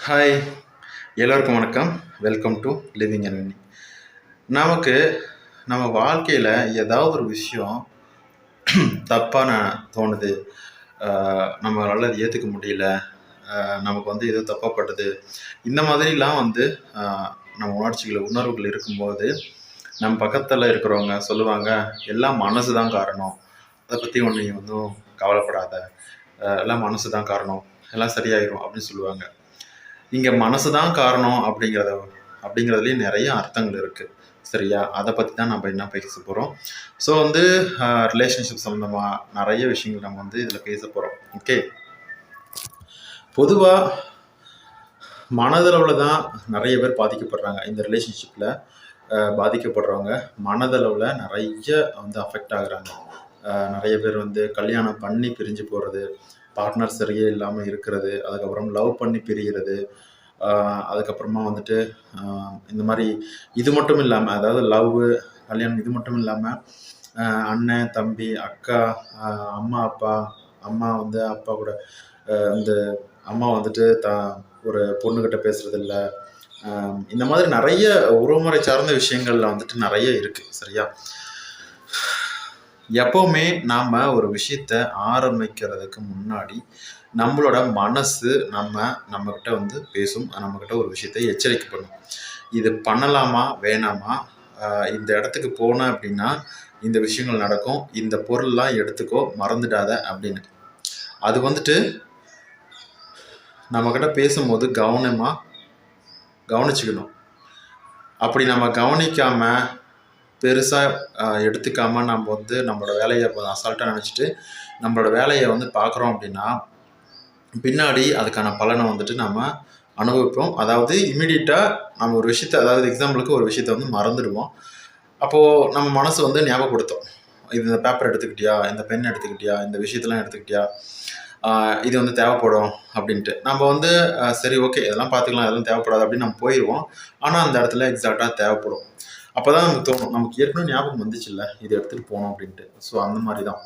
Hi, எல்லோருக்கும் வணக்கம். Welcome to living and winning. நமக்கு நம்ம வாழ்க்கையில் ஏதாவது ஒரு விஷயம் தப்பாக தோணுது, நம்மளால் அது ஏற்றுக்க முடியல, நமக்கு வந்து ஏதோ தப்பாப்பட்டது, இந்த மாதிரிலாம் வந்து நம்ம உணர்வுகள் இருக்கும்போது நம்ம பக்கத்தில் இருக்கிறவங்க சொல்லுவாங்க, எல்லாம் மனசு தான் காரணம், அதை பற்றி ஒன்று ஒன்றும் கவலைப்படாத, எல்லாம் மனசு தான் காரணம், எல்லாம் சரியாயிரும் அப்படின்னு சொல்லுவாங்க. இங்கே மனசு தான் காரணம் அப்படிங்கிறதுலேயும் நிறைய அர்த்தங்கள் இருக்குது. சரியா? அதை பற்றி தான் நம்ம என்ன பேச போகிறோம். ஸோ வந்து ரிலேஷன்ஷிப் சம்மந்தமாக நிறைய விஷயங்கள் நம்ம வந்து இதில் பேச போகிறோம். ஓகே, பொதுவாக மனதளவில் தான் நிறைய பேர் பாதிக்கப்படுறாங்க. இந்த ரிலேஷன்ஷிப்பில் பாதிக்கப்படுறவங்க மனதளவில் நிறைய வந்து அஃபெக்ட் ஆகுறாங்க. நிறைய பேர் வந்து கல்யாணம் பண்ணி பிரிஞ்சு போகிறது, பார்ட்னர் சரியே இல்லாமல் இருக்கிறது, அதுக்கப்புறம் லவ் பண்ணி பிரிகிறது, அதுக்கப்புறமா வந்துட்டு இந்த மாதிரி இது மட்டும் இல்லாமல், அதாவது லவ், கல்யாணம் இது மட்டும் இல்லாமல் அண்ணன், தம்பி, அக்கா, அம்மா, அப்பா, அம்மா வந்து அப்பா கூட இந்த அம்மா வந்துட்டு ஒரு பொண்ணுக்கிட்ட பேசுறதில்ல, இந்த மாதிரி நிறைய உறவுமுறை சார்ந்த விஷயங்கள்ல வந்துட்டு நிறைய இருக்குது. சரியா? எப்போவுமே நாம் ஒரு விஷயத்த ஆரம்பிக்கிறதுக்கு முன்னாடி நம்மளோட மனசு நம்மக்கிட்ட வந்து பேசும், நம்மக்கிட்ட ஒரு விஷயத்தை எச்சரிக்கை பண்ணும். இது பண்ணலாமா வேணாமா, இந்த இடத்துக்கு போனேன் அப்படின்னா இந்த விஷயங்கள் நடக்கும், இந்த பொருள்லாம் எடுத்துக்கோ, மறந்துடாத அப்படின்னு. அது வந்துட்டு நம்மக்கிட்ட பேசும்போது கவனிச்சுக்கணும். அப்படி நம்ம கவனிக்காமல் பெருசாக எடுத்துக்காமல் நம்ம வந்து நம்மளோட வேலையை அசால்ட்டாக நினச்சிட்டு நம்மளோட வேலையை வந்து பார்க்குறோம் அப்படின்னா பின்னாடி அதுக்கான பலனை வந்துட்டு நம்ம அனுபவிப்போம். அதாவது இமீடியட்டாக நம்ம ஒரு விஷயத்தை, அதாவது எக்ஸாம்பிளுக்கு ஒரு விஷயத்தை வந்து மறந்துடுவோம். அப்போது நம்ம மனசு வந்து ஞாபகப்படுத்தும், இந்த பேப்பர் எடுத்துக்கிட்டியா, இந்த பென் எடுத்துக்கிட்டியா, இந்த விஷயத்தெல்லாம் எடுத்துக்கிட்டியா, இது வந்து தேவைப்படும் அப்படின்ட்டு. நம்ம வந்து சரி ஓகே இதெல்லாம் பார்த்துக்கலாம், இதெல்லாம் தேவைப்படாது அப்படின்னு நம்ம போயிடுவோம். ஆனால் அந்த இடத்துல எக்ஸாக்டாக தேவைப்படும். அப்போ தான் நமக்கு தோணும், நமக்கு ஏற்கனவே ஞாபகம் வந்துச்சு இல்லை இதை எடுத்துகிட்டு போகணும் அப்படின்ட்டு. ஸோ அந்த மாதிரி தான்.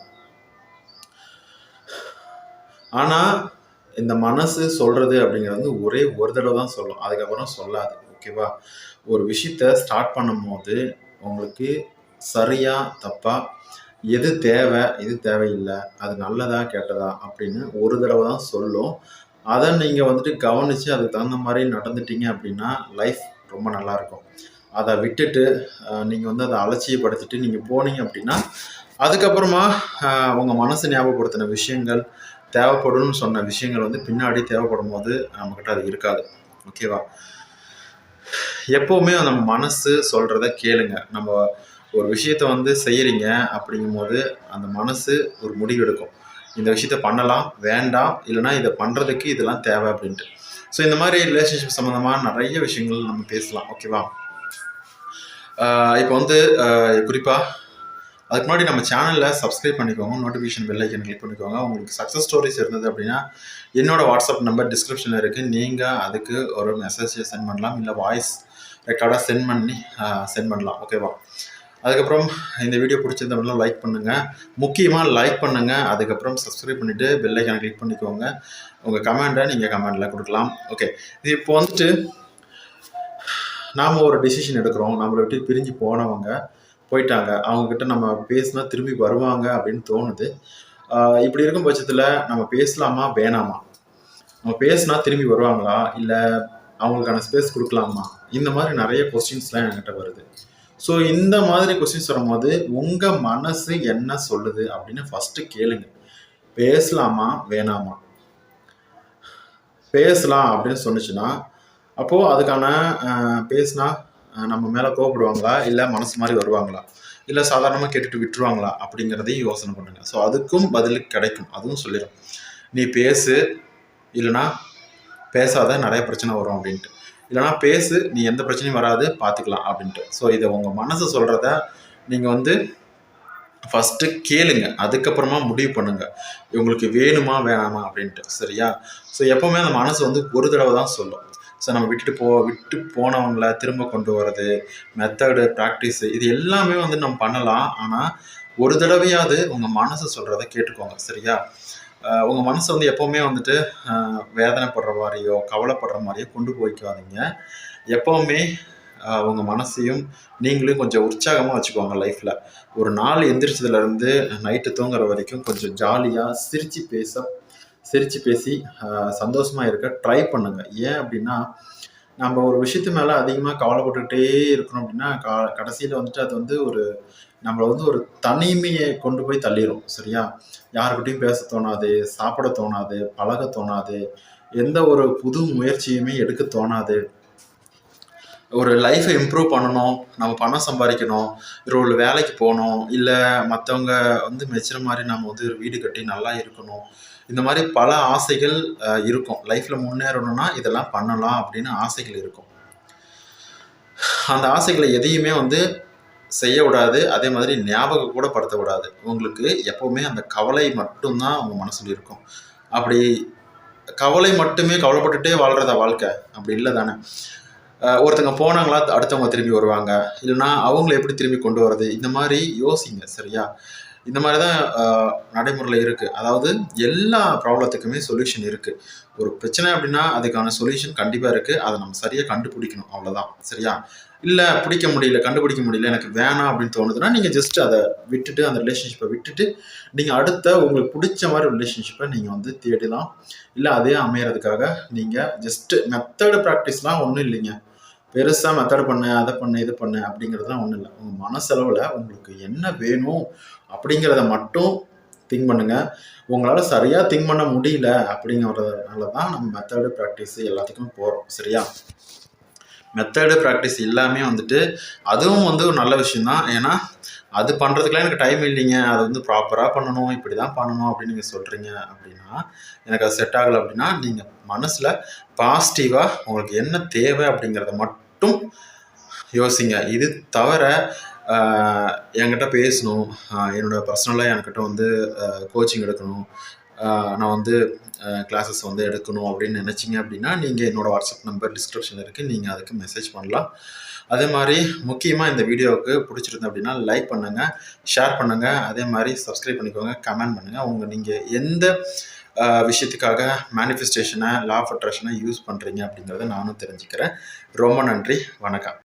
ஆனால் இந்த மனசு சொல்கிறது அப்படிங்கிறது வந்து ஒரே ஒரு தடவை தான் சொல்லும், அதுக்கப்புறம் சொல்லாது. ஓகேவா? ஒரு விஷயத்த ஸ்டார்ட் பண்ணும்போது உங்களுக்கு சரியா தப்பா, எது தேவை எது தேவையில்லை, அது நல்லதா கெட்டதா அப்படின்னு ஒரு தடவை தான் சொல்லும். அதை நீங்கள் வந்துட்டு கவனித்து அதுக்கு தகுந்த மாதிரி நடந்துட்டீங்க அப்படின்னா லைஃப் ரொம்ப நல்லாயிருக்கும். அதை விட்டுட்டு நீங்கள் வந்து அதை அலட்சியப்படுத்திட்டு நீங்கள் போனீங்க அப்படின்னா அதுக்கப்புறமா உங்கள் மனசு ஞாபகப்படுத்தின விஷயங்கள், தேவைப்படும்னு சொன்ன விஷயங்கள் வந்து பின்னாடி தேவைப்படும் போது நம்மக்கிட்ட அது இருக்காது. ஓகேவா? எப்போவுமே நம்ம மனசு சொல்கிறத கேளுங்க. நம்ம ஒரு விஷயத்த வந்து செய்கிறீங்க அப்படிங்கும் போது அந்த மனசு ஒரு முடிவு எடுக்கும், இந்த விஷயத்த பண்ணலாம், வேண்டாம், இல்லைனா இதை பண்ணுறதுக்கு இதெல்லாம் தேவை அப்படின்ட்டு. ஸோ இந்த மாதிரி ரிலேஷன்ஷிப் சம்மந்தமாக நிறைய விஷயங்கள் நம்ம பேசலாம். ஓகேவா? இப்போ வந்து குறிப்பாக அதுக்கு முன்னாடி நம்ம சேனலில் சப்ஸ்கிரைப் பண்ணிக்கோங்க, நோட்டிஃபிகேஷன் பெல் ஐக்கன் கிளிக் பண்ணிக்கோங்க. உங்களுக்கு சக்ஸஸ் ஸ்டோரிஸ் இருந்தது அப்படின்னா என்னோடய வாட்ஸ்அப் நம்பர் டிஸ்கிரிப்ஷனில் இருக்குது, நீங்கள் அதுக்கு ஒரு மெசேஜ் சென்ட் பண்ணலாம், இல்லை வாய்ஸ் ரெக்கார்டாக சென்ட் பண்ணலாம். ஓகேவா? அதுக்கப்புறம் இந்த வீடியோ பிடிச்சிருந்தவங்க லைக் பண்ணுங்கள், முக்கியமாக லைக் பண்ணுங்கள். அதுக்கப்புறம் சப்ஸ்கிரைப் பண்ணிவிட்டு பெல் ஐக்கானை கிளிக் பண்ணிக்கோங்க. உங்கள் கமெண்ட்டை நீங்கள் கமெண்டில் கொடுக்கலாம். ஓகே, இது இப்போ வந்துட்டு நாம் ஒரு டிசிஷன் எடுக்கிறோம், நம்மளை விட்டு பிரிஞ்சு போனவங்க போயிட்டாங்க, அவங்கக்கிட்ட நம்ம பேசினா திரும்பி வருவாங்க அப்படின்னு தோணுது. இப்படி இருக்கும் பட்சத்தில் நம்ம பேசலாமா வேணாமா, நம்ம பேசினா திரும்பி வருவாங்களா, இல்லை அவங்களுக்கான ஸ்பேஸ் கொடுக்கலாமா, இந்த மாதிரி நிறைய கொஸ்டின்ஸ்லாம் என்கிட்ட வருது. ஸோ இந்த மாதிரி கொஸ்டின்ஸ் வரும்போது உங்கள் மனசு என்ன சொல்லுது அப்படின்னு ஃபஸ்ட்டு கேளுங்க. பேசலாமா வேணாமா? பேசலாம் அப்படின்னு சொன்னிச்சுன்னா அப்போது அதுக்கான பேசினா நம்ம மேலே கோவப்படுவாங்களா, இல்லை மனசு மாதிரி வருவாங்களா, இல்லை சாதாரணமாக கேட்டுட்டு விட்டுருவாங்களா அப்படிங்கிறதையும் யோசனை பண்ணுங்கள். ஸோ அதுக்கும் பதில் கிடைக்கும், அதுவும் சொல்லிடும். நீ பேசு, இல்லைனா பேசாத, நிறைய பிரச்சனை வரும் அப்படின்ட்டு. இல்லைனா பேசு, நீ எந்த பிரச்சனையும் வராது, பார்த்துக்கலாம் அப்படின்ட்டு. ஸோ இதை உங்கள் மனசு சொல்கிறத நீங்கள் வந்து ஃபஸ்ட்டு கேளுங்க, அதுக்கப்புறமா முடிவு பண்ணுங்கள் இவங்களுக்கு வேணுமா வேணாமா அப்படின்ட்டு. சரியா? ஸோ எப்போவுமே அந்த மனசு வந்து ஒரு தடவை தான் சொல்லும். ஸோ நம்ம விட்டு போனவங்கள திரும்ப கொண்டு வர்றது, மெத்தடு, ப்ராக்டிஸு, இது எல்லாமே வந்து நம்ம பண்ணலாம். ஆனால் ஒரு தடவையாவது உங்கள் மனசு சொல்கிறத கேட்டுக்கோங்க. சரியா? உங்கள் மனசை வந்து எப்போவுமே வந்துட்டு வேதனைப்படுற மாதிரியோ கவலைப்படுற மாதிரியோ கொண்டு போய்க்காதீங்க. எப்போவுமே உங்கள் மனசையும் நீங்களும் கொஞ்சம் உற்சாகமாக வச்சுக்கோங்க லைஃப்பில். ஒரு நாள் எந்திரிச்சதுலேருந்து நைட்டு தூங்குற வரைக்கும் கொஞ்சம் ஜாலியாக சிரித்து பேசி சந்தோஷமாக இருக்க ட்ரை பண்ணுங்கள். ஏன் அப்படின்னா, நம்ம ஒரு விஷயத்து மேலே அதிகமாக கவலைப்பட்டுக்கிட்டே இருக்கணும் அப்படின்னா கடைசியில் வந்துட்டு அது வந்து நம்மளை வந்து ஒரு தனிமையை கொண்டு போய் தள்ளிரும். சரியா? யாருக்கிட்டையும் பேச தோணாது, சாப்பிட தோணாது, பழக தோணாது, எந்த ஒரு புது முயற்சியுமே எடுக்க தோணாது. ஒரு லைஃப்பை இம்ப்ரூவ் பண்ணணும், நம்ம பணம் சம்பாதிக்கணும், ஒரு வேலைக்கு போகணும், இல்லை மற்றவங்க வந்து மெச்சுற மாதிரி நம்ம வந்து ஒரு வீடு கட்டி நல்லா இருக்கணும். இந்த மாதிரி பல ஆசைகள் இருக்கும். லைஃப்பில் முன்னேறணும்னா இதெல்லாம் பண்ணலாம் அப்படின்னு ஆசைகள் இருக்கும். அந்த ஆசைகளை எதையுமே வந்து செய்ய விடாது. அதே மாதிரி ஞாபகம் கூட படுத்த விடாது. உங்களுக்கு எப்போவுமே அந்த கவலை மட்டும்தான் உங்கள் மனசில் இருக்கும். அப்படி கவலை மட்டுமே கவலைப்பட்டுட்டே வாழ்கிறதா வாழ்க்கை? அப்படி இல்லை தானே. ஒருத்தங்க போனாங்களா அடுத்தவங்க திரும்பி வருவாங்க, இல்லைன்னா அவங்கள எப்படி திரும்பி கொண்டு வர்றது, இந்த மாதிரி யோசிங்க. சரியா? இந்த மாதிரி தான் நடைமுறையில் இருக்குது. அதாவது எல்லா ப்ராப்ளத்துக்குமே சொல்யூஷன் இருக்குது. ஒரு பிரச்சனை அப்படின்னா அதுக்கான சொல்யூஷன் கண்டிப்பாக இருக்குது. அதை நம்ம சரியாக கண்டுபிடிக்கணும், அவ்வளோதான். சரியா? இல்லை கண்டுபிடிக்க முடியல, எனக்கு வேணாம் அப்படின்னு தோணுதுன்னா நீங்கள் ஜஸ்ட் அதை விட்டுட்டு, அந்த ரிலேஷன்ஷிப்பை விட்டுட்டு நீங்கள் அடுத்த உங்களுக்கு பிடிச்ச மாதிரி ரிலேஷன்ஷிப்பை நீங்கள் வந்து தேடலாம். இல்லை அதே அமையறதுக்காக நீங்கள் ஜஸ்ட்டு மெத்தடு ப்ராக்டிஸ்லாம் ஒன்றும் இல்லைங்க. பெருசாக மெத்தட் பண்ணு, அதை பண்ணு, இது பண்ணு அப்படிங்கிறதுலாம் ஒன்றும் இல்லை. உங்கள் மனசளவில் உங்களுக்கு என்ன வேணும் அப்படிங்கிறத மட்டும் திங்க் பண்ணுங்கள். உங்களால் சரியாக திங்க் பண்ண முடியல அப்படிங்கிறதுனால தான் நம்ம மெத்தடு ப்ராக்டிஸ் எல்லாத்துக்கும் போகிறோம். சரியா? மெத்தடு ப்ராக்டிஸ் எல்லாமே வந்துட்டு அதுவும் வந்து ஒரு நல்ல விஷயந்தான். ஏன்னா அது பண்ணுறதுக்குலாம் எனக்கு டைம் இல்லைங்க, அது வந்து ப்ராப்பராக பண்ணணும், இப்படி தான் பண்ணணும் அப்படின்னு நீங்கள் சொல்கிறீங்க அப்படின்னா, எனக்கு அது செட் ஆகலை அப்படின்னா, நீங்கள் மனசில் பாசிட்டிவாக உங்களுக்கு என்ன தேவை அப்படிங்கிறத மட்டும் யோசிங்க. இது தவிர என்கிட்ட பேசணும், என்னோடய பர்சனலாக என்கிட்ட வந்து கோச்சிங் எடுக்கணும், நான் வந்து கிளாஸஸ் வந்து எடுக்கணும் அப்படின்னு நினச்சிங்க அப்படின்னா, நீங்கள் என்னோடய வாட்ஸ்அப் நம்பர் டிஸ்கிரிப்ஷனில் இருக்குது, நீங்கள் அதுக்கு மெசேஜ் பண்ணலாம். அதே மாதிரி முக்கியமாக இந்த வீடியோவுக்கு பிடிச்சிருந்தேன் அப்படின்னா லைக் பண்ணுங்கள், ஷேர் பண்ணுங்கள், அதே மாதிரி சப்ஸ்கிரைப் பண்ணிக்கோங்க, கமெண்ட் பண்ணுங்கள். நீங்கள் எந்த விஷயத்துக்காக மேனிஃபெஸ்டேஷனை, லா ஆஃப் அட்ராக்ஷனை யூஸ் பண்ணுறீங்க அப்படிங்கிறத நானும் தெரிஞ்சுக்கிறேன். ரொம்ப நன்றி, வணக்கம்.